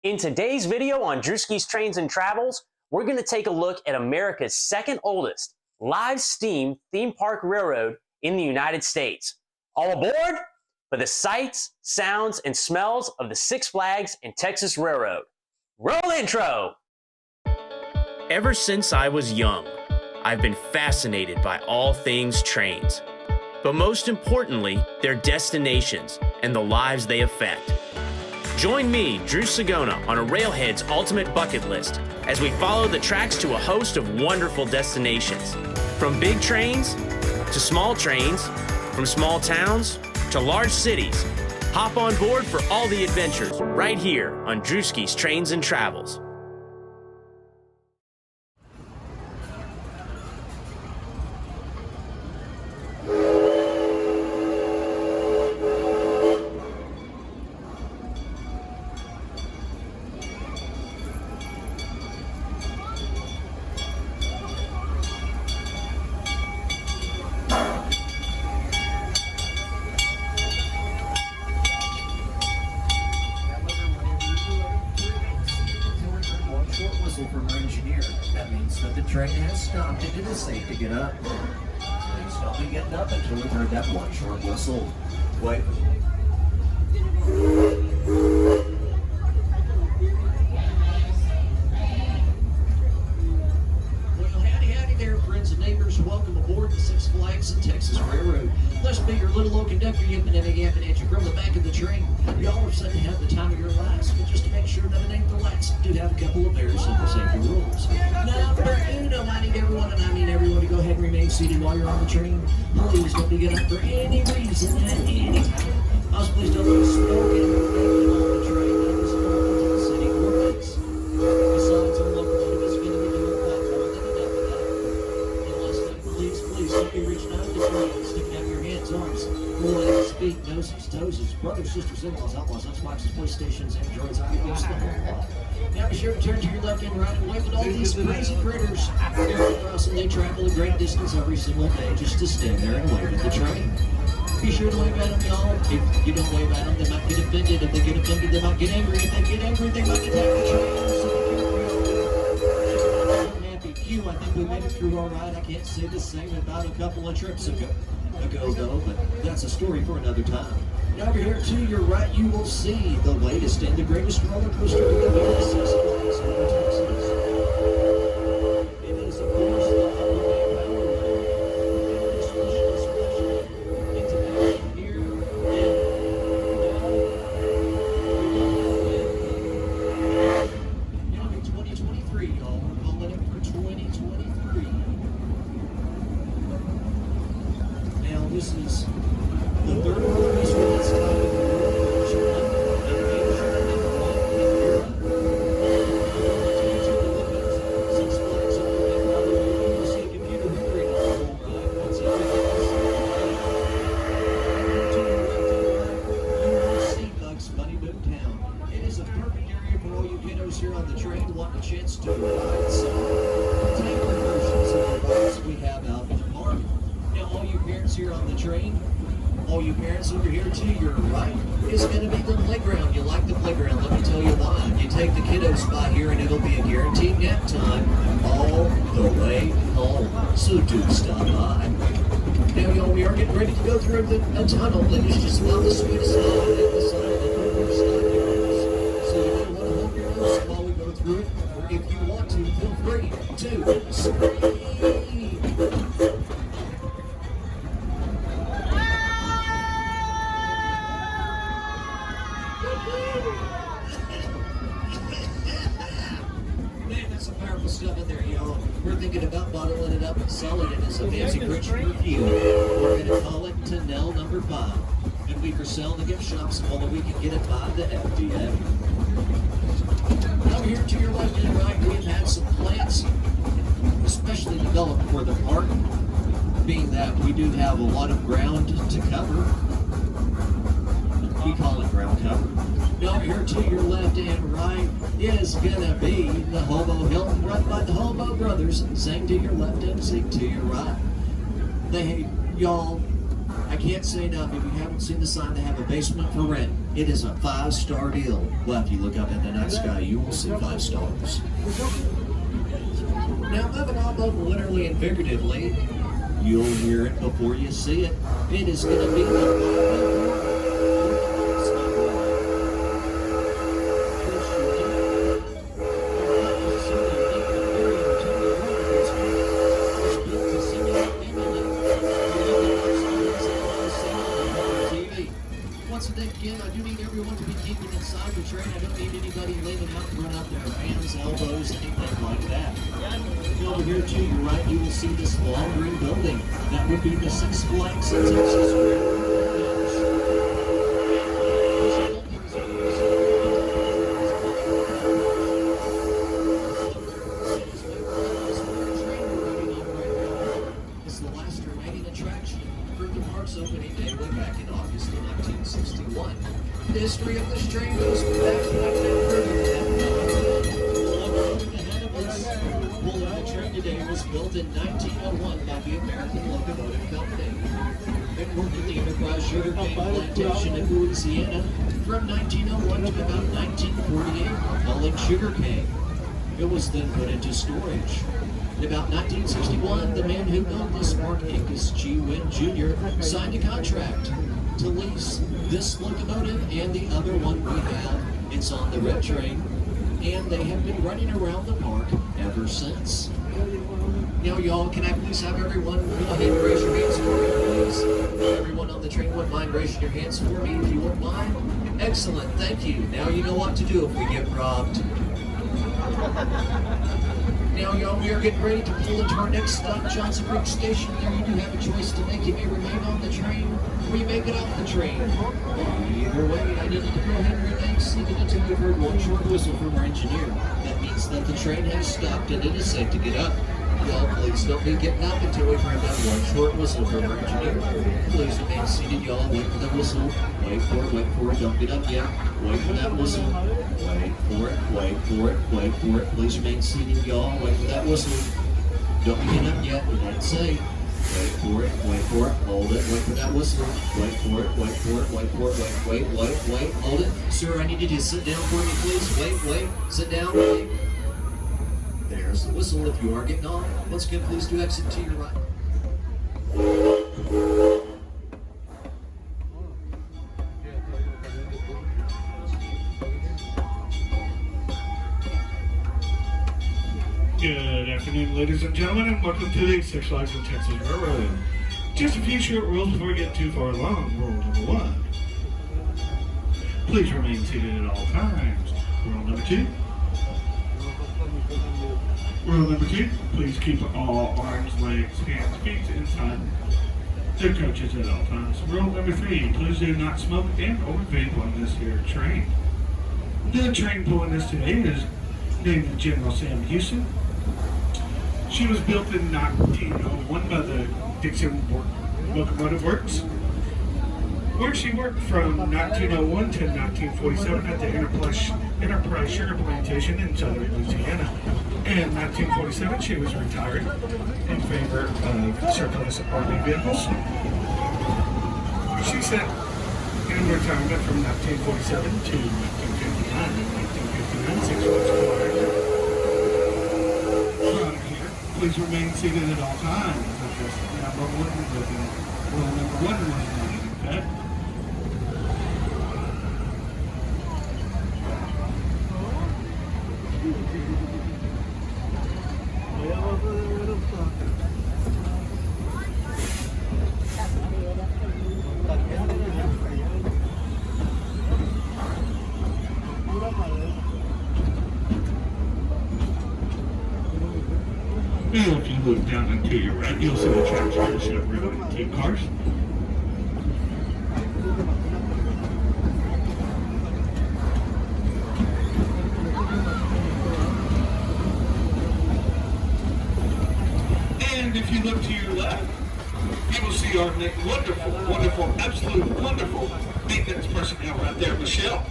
In today's video on Drewski's Trains and Travels, we're going to take a look at America's second oldest live steam theme park railroad in the United States. All aboard for the sights, sounds, and smells of the Six Flags and Texas Railroad. Roll intro! Ever since I was young, I've been fascinated by all things trains, but most importantly, their destinations and the lives they affect. Join me, Drew Sagona, on a Railhead's ultimate bucket list as we follow the tracks to a host of wonderful destinations. From big trains to small trains, from small towns to large cities. Hop on board for all the adventures right here on Drewski's Trains and Travels. From our engineer. That means that the train has stopped and it is safe to get up. Please don't be getting up until we've heard that one short whistle. Wait. Well, howdy there, friends and neighbors. Welcome aboard the Six Flags and Texas Railroad. Let's be your little old conductor yipping and yapping at you from the back of the train. Y'all are set to have the time of your lives, but just to make sure that it ain't the last, we do have a couple of very simple safety rules. Number uno, I need everyone, and I mean everyone, to go ahead and remain seated while you're on the train. Please don't be getting up for any reason at any time. Also, please don't be smoking or vaping on the train. That is harmful to the city ordinance. Besides, our locomotive is going to be doing quite more than enough of that. And lastly, please don't be reaching out at the train, sticking out your hands, arms, legs, feet, noses, toes, brothers, sisters, in-laws, outlaws, Xboxes, PlayStations, Androids, iPhones, the whole lot. Now be sure to turn to your left and right and wave at all these crazy critters. They're across and they travel a great distance every single day just to stand there and wave at the train. Be sure to wave at them, y'all. If you don't wave at them, they might get offended. If they get offended, they might get angry. If they get angry, they might attack the train. So be careful. Happy few, I think we made it through all right. I can't say the same about a couple of trips ago though, but that's a story for another time. Now over here to your right, you will see the latest and the greatest roller coaster to the very Six Flags over Texas. It is, of course, the Aquaman power line. This special into that here and now in 2023, y'all. We're calling it for 2023. Now this is the third roller coaster that's time in the world. Six Flags over there, probably you see a computer rendering on the whole ride. Once you will see Bugs Bunny Boomtown. It is a perfect area for all you kiddos here on the train wanting a chance to ride some tanker versions of the rides we have out in the park. Now all you parents here on the train, all you parents over here to your right, is going to be the playground. You like the playground, let me tell you why. You take the kiddos by here and it'll be a guaranteed nap time all the way home. So do stop by. Now y'all, we are getting ready to go through a tunnel that is just about the sweetest spot at the side of the river stop yards. So you might want to hold your nose while we go through it, or if you want to, feel free to scream. Man, that's some powerful stuff in there, y'all. We're thinking about bottling it up and selling it as a fancy Christian perfume. We're going to call it Tanel number 5. And we for sale in the gift shops, although we can get it by the FDA. Over here to your left and right, we've had some plants, especially developed for the park, being that we do have a lot of ground to cover. We call it ground cover. Now here to your left and right is gonna be the Hobo Hilton, run by the Hobo brothers. Sing to your left and sing to your right. They, y'all, I can't say enough. If you haven't seen the sign, they have a basement for rent. It is a 5-star deal. Well, if you look up in the night sky, you will see 5 stars. Now, moving on both literally and figuratively, you'll hear it before you see it. It is going to be the once again, I do need everyone to be keeping inside the train. I don't need anybody leaning out and run up their hands, elbows, anything like that. Over here to your right, you will see this long green building. That would be the Six Flags in Texas. It's the last remaining attraction for the park's opening day way back in August of 1961. The history of this train goes back to that the train today was built in 1901 by the American Locomotive Company. It worked at the Enterprise sugarcane plantation in Louisiana from 1901 to about 1948, hauling sugarcane. It was then put into storage. In about 1961, the man who owned this Mark Hinckus G. Wynn Jr. signed a contract to lease this locomotive and the other one we have. It's on the red train, and they have been running around the park ever since. Now, y'all, can I please have everyone go ahead and raise your hands for me, please? Everyone on the train wouldn't mind raising your hands for me if you wouldn't mind. Excellent, thank you. Now you know what to do if we get robbed. Now, y'all, we are getting ready to pull into our next stop, Johnson Creek Station. There you do have a choice to make. You may remain on the train, or you may get off the train. Either way, I need you to go ahead and remain seated until we've heard one short whistle from our engineer. That means that the train has stopped and it is safe to get up. Y'all, please don't be getting up until we've heard that one short whistle from our engineer. Please remain seated, y'all. Wait for the whistle. Wait for it. Don't get up yet. Wait for that whistle. Wait for it. Please remain seated, y'all. Wait for that whistle. Don't get up yet. We didn't say. Wait for it. Hold it. Wait for that whistle. Wait for it. Wait. Hold it. Sir, I need you to sit down for me, please. Wait. Sit down. Wait. There's the whistle. If you are getting on, once again, please do exit to your right. Good afternoon, ladies and gentlemen, and welcome to the Six Flags in Texas Railroad. Just a few short rules before we get too far along. Rule number 1. Please remain seated at all times. Rule number 2. Please keep all arms, legs, hands, feet inside the coaches at all times. Rule number 3. Please do not smoke and or vape on this here train. The train pulling us today is named General Sam Houston. She was built in 1901 by the Dixon Locomotive Works, where she worked from 1901 to 1947 at the Enterprise Sugar Plantation in southern Louisiana. In 1947, she was retired in favor of surplus Army vehicles. She sat in retirement from 1947 to 1959. In 1959, 6 months acquired. From here, please remain seated at all times. Rule number 1 was not in effect. Now, if you look down and to your right, you'll see the tracks for the ship railroad and team cars. And if you look to your left, you will see our wonderful, absolute wonderful maintenance personnel right there, Michelle.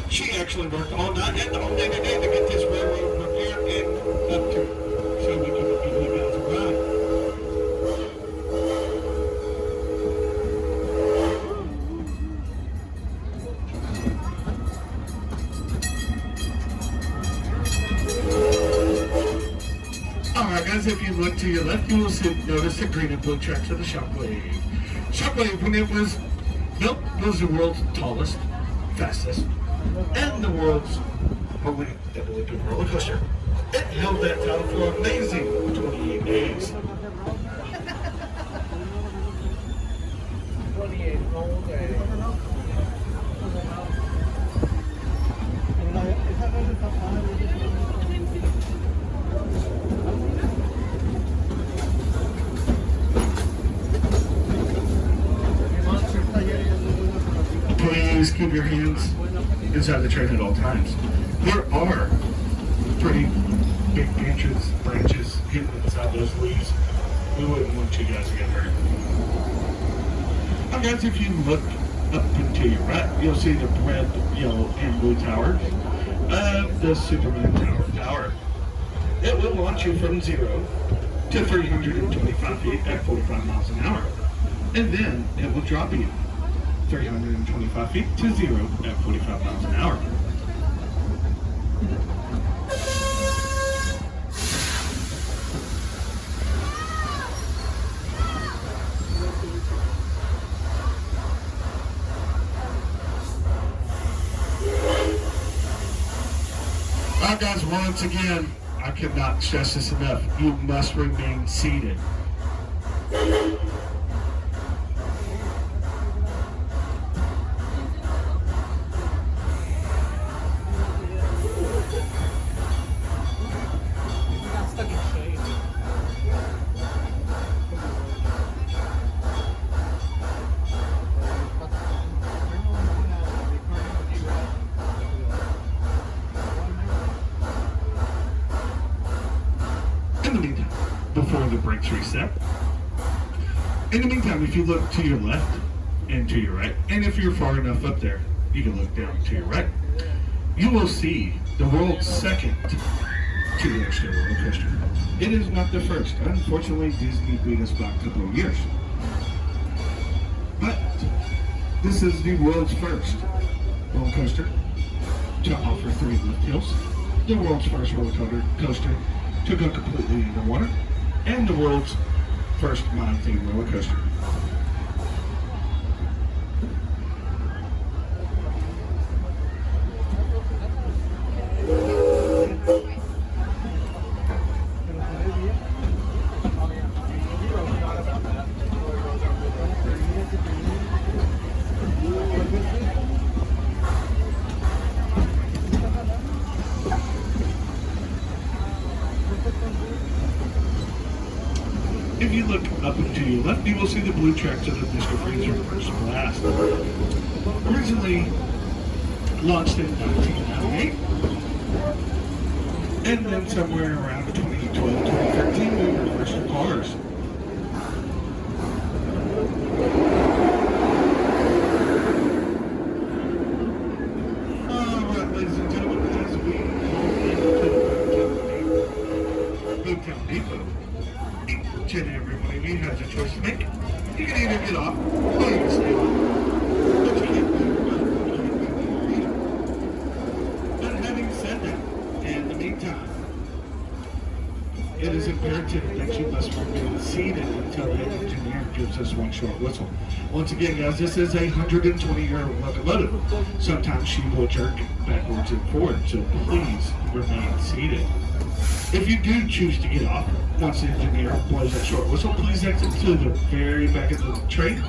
She actually worked all night and all day today to get this railroad repaired and up to so we can give you guys a ride. guys, if you look to your left, you will notice the green and blue tracks of the Shockwave. Shockwave, when it was built, was the world's tallest, fastest, and the world's only double looping roller coaster. It held that title for an amazing 28 days. 28 whole days. Please keep your hands inside the train at all times. There are pretty big branches hidden inside those leaves. We wouldn't want you guys to get hurt. Now guys, if you look up and to your right, you'll see the red, yellow, and blue tower of the Superman Tower. It will launch you from 0 to 325 feet at 45 miles an hour. And then it will drop you 325 feet to 0 at 45 miles an hour. Now guys, once again, I cannot stress this enough. You must remain seated. In the meantime, before the brakes reset, in the meantime, if you look to your left and to your right, and if you're far enough up there, you can look down to your right, you will see the world's second two-axle roller coaster. It is not the first. Unfortunately, Disney beat us by a couple of years. But this is the world's first roller coaster to offer 3 lift hills, the world's first roller coaster to go completely underwater, and the world's first mine-themed roller coaster. If you look up and to your left, you will see the blue tracks of the Mr. Freeze Reverse Blast. Originally launched in 1998, and then somewhere around 2012, 2013, we reversed the cars. Alright, ladies and gentlemen, as we go into the Boomtown Depot, each and every one of you has a choice to make. You can either get off or you can stay on. But you can't do it. But having said that, in the meantime, it is imperative that you must remain seated until the engineer gives us one short whistle. Once again, guys, this is a 120-year-old locomotive. Sometimes she will jerk backwards and forward, so please remain seated. If you do choose to get off, once the engineer blows that short whistle, please exit to the very back of the train